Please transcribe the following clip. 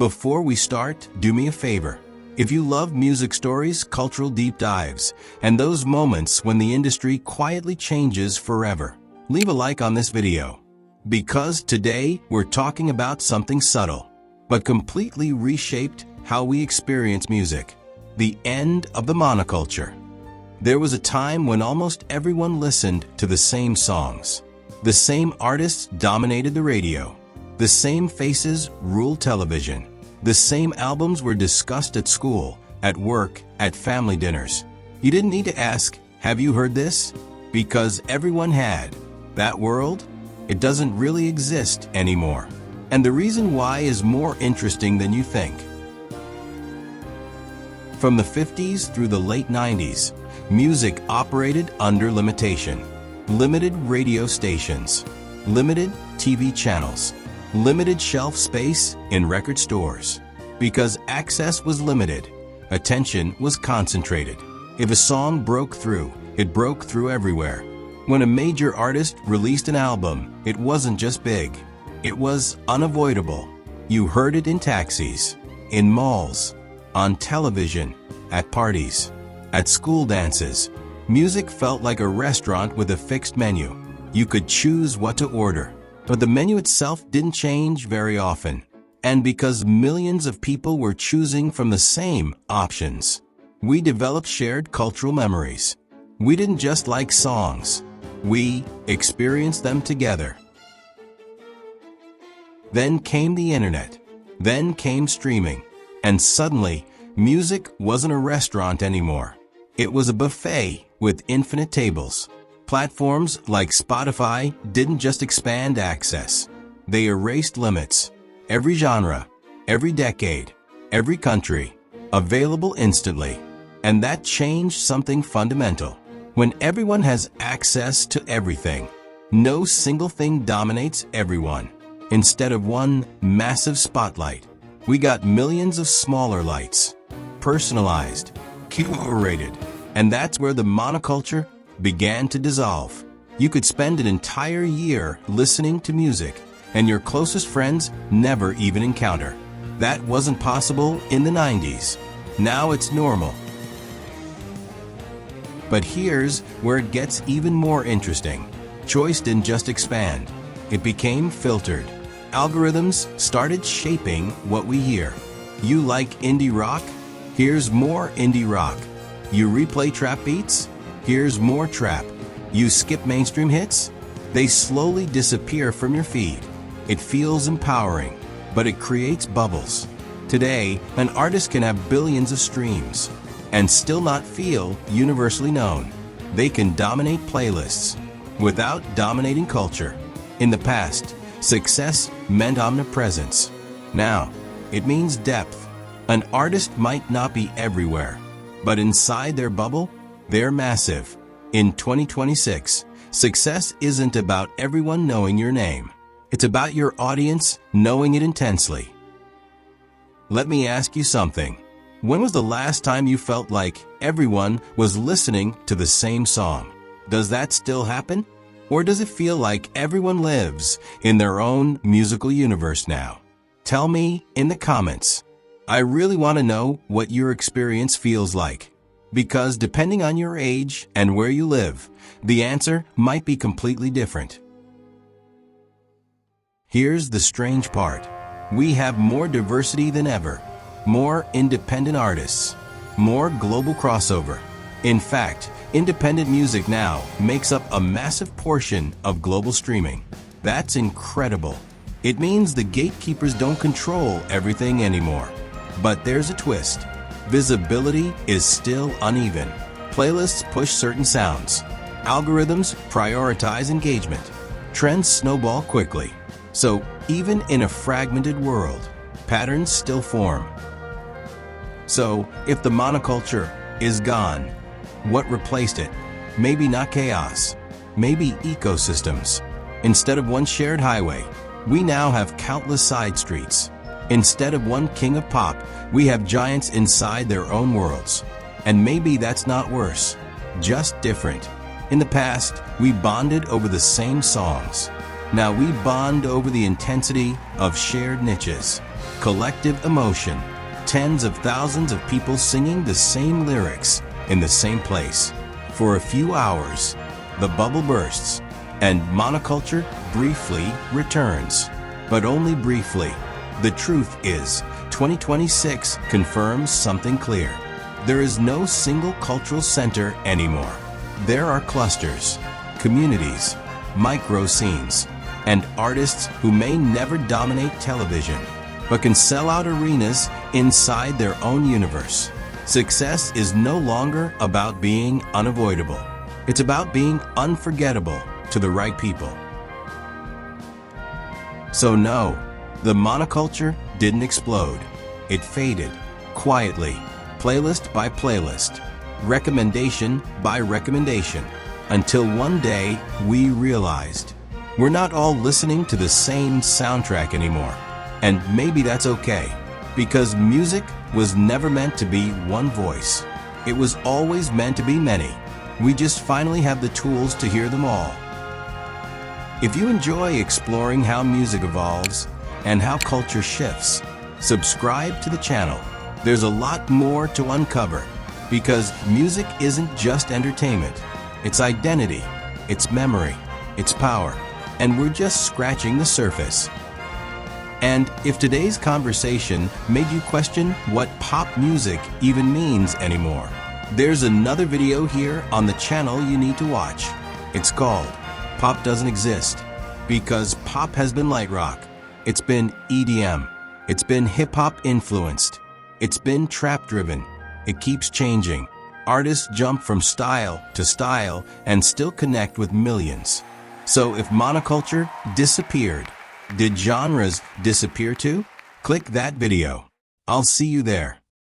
Before we start, do me a favor. If you love music stories, cultural deep dives, and those moments when the industry quietly changes forever, leave a like on this video. Because today we're talking about something subtle, but completely reshaped how we experience music. The end of the monoculture. There was a time when almost everyone listened to the same songs. The same artists dominated the radio. The same faces ruled television. The same albums were discussed at school, at work, at family dinners. You didn't need to ask, "Have you heard this?" Because everyone had. That world, it doesn't really exist anymore. And the reason why is more interesting than you think. From the 50s through the late 90s, music operated under limitation. Limited radio stations, limited TV channels, limited shelf space in record stores. Because access was limited, attention was concentrated. If a song broke through, it broke through everywhere. When a major artist released an album, it wasn't just big. It was unavoidable. You heard it in taxis, in malls, on television, at parties, at school dances. Music felt like a restaurant with a fixed menu. You could choose what to order, but the menu itself didn't change very often. And because millions of people were choosing from the same options, we developed shared cultural memories. We didn't just like songs. We experienced them together. Then came the internet. Then came streaming. And suddenly, music wasn't a restaurant anymore. It was a buffet with infinite tables. Platforms like Spotify didn't just expand access. They erased limits. Every genre, every decade, every country, available instantly. And that changed something fundamental. When everyone has access to everything, no single thing dominates everyone. Instead of one massive spotlight, we got millions of smaller lights, personalized, curated. And that's where the monoculture began to dissolve. You could spend an entire year listening to music, and your closest friends never even encounter. That wasn't possible in the 90s. Now it's normal. But here's where it gets even more interesting. Choice didn't just expand. It became filtered. Algorithms started shaping what we hear. You like indie rock? Here's more indie rock. You replay trap beats? Here's more trap. You skip mainstream hits? They slowly disappear from your feed. It feels empowering, but it creates bubbles. Today, an artist can have billions of streams and still not feel universally known. They can dominate playlists without dominating culture. In the past, success meant omnipresence. Now, it means depth. An artist might not be everywhere, but inside their bubble, they're massive. In 2026, success isn't about everyone knowing your name. It's about your audience knowing it intensely. Let me ask you something. When was the last time you felt like everyone was listening to the same song? Does that still happen? Or does it feel like everyone lives in their own musical universe now? Tell me in the comments. I really want to know what your experience feels like. Because depending on your age and where you live, the answer might be completely different. Here's the strange part. We have more diversity than ever. More independent artists. More global crossover. In fact, independent music now makes up a massive portion of global streaming. That's incredible. It means the gatekeepers don't control everything anymore. But there's a twist. Visibility is still uneven. Playlists push certain sounds. Algorithms prioritize engagement. Trends snowball quickly. So even in a fragmented world, patterns still form. So if the monoculture is gone, what replaced it? Maybe not chaos. Maybe ecosystems. Instead of one shared highway, we now have countless side streets. Instead of one king of pop, we have giants inside their own worlds. And maybe that's not worse, just different. In the past, we bonded over the same songs. Now we bond over the intensity of shared niches. collective emotion, tens of thousands of people singing the same lyrics in the same place. For a few hours, the bubble bursts, and monoculture briefly returns. But only briefly. The truth is, 2026 confirms something clear. There is no single cultural center anymore. There are clusters, communities, micro scenes, and artists who may never dominate television, but can sell out arenas inside their own universe. Success is no longer about being unavoidable. It's about being unforgettable to the right people. So no, the monoculture didn't explode. It faded, quietly, playlist by playlist, recommendation by recommendation, until one day we realized we're not all listening to the same soundtrack anymore. And maybe that's okay, because music was never meant to be one voice. It was always meant to be many. We just finally have the tools to hear them all. If you enjoy exploring how music evolves and how culture shifts, subscribe to the channel. There's a lot more to uncover, because music isn't just entertainment. It's identity, it's memory, it's power, and we're just scratching the surface. And if today's conversation made you question what pop music even means anymore, there's another video here on the channel you need to watch. It's called Pop Doesn't Exist, because pop has been light rock. It's been EDM. It's been hip-hop influenced. It's been trap-driven. It keeps changing. Artists jump from style to style and still connect with millions. So if monoculture disappeared, did genres disappear too? Click that video. I'll see you there.